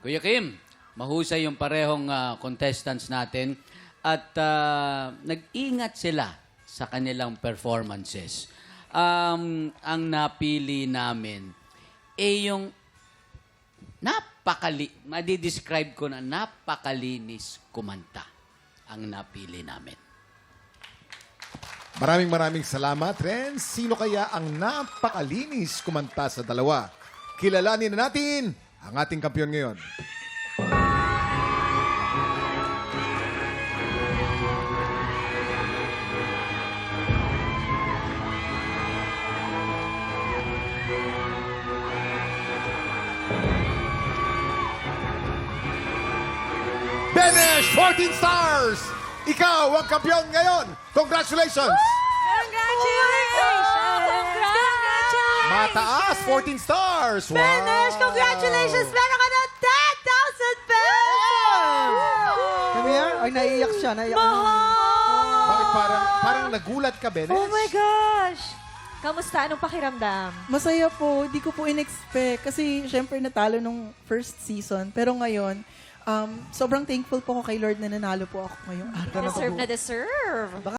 Kuya Kim, mahusay yung parehong contestants natin at nag-ingat sila sa kanilang performances. Ang napili namin yung madidescribe ko na napakalinis kumanta ang napili namin. Maraming salamat, Ren. Sino kaya ang napakalinis kumanta sa dalawa? Kilalanin na natin ang ating kampiyon ngayon. Benesh, 14 stars! Ikaw ang kampiyon ngayon! Congratulations! Congratulations! Congratulations! Mataas, 14 stars! Wow! Benesh, congratulations! Meron ka na 10,000 pesos! Kamiya? Ay, naiiyak siya. Naiiyak Mahal! Bakit parang nagulat ka, Benesh? Oh my gosh! Kamusta? Anong pakiramdam? Masaya po. Di ko po in-expect. Kasi, syempre, natalo nung first season. Pero ngayon, sobrang thankful po ako kay Lord na nanalo po ako ngayong araw. Deserve na deserve.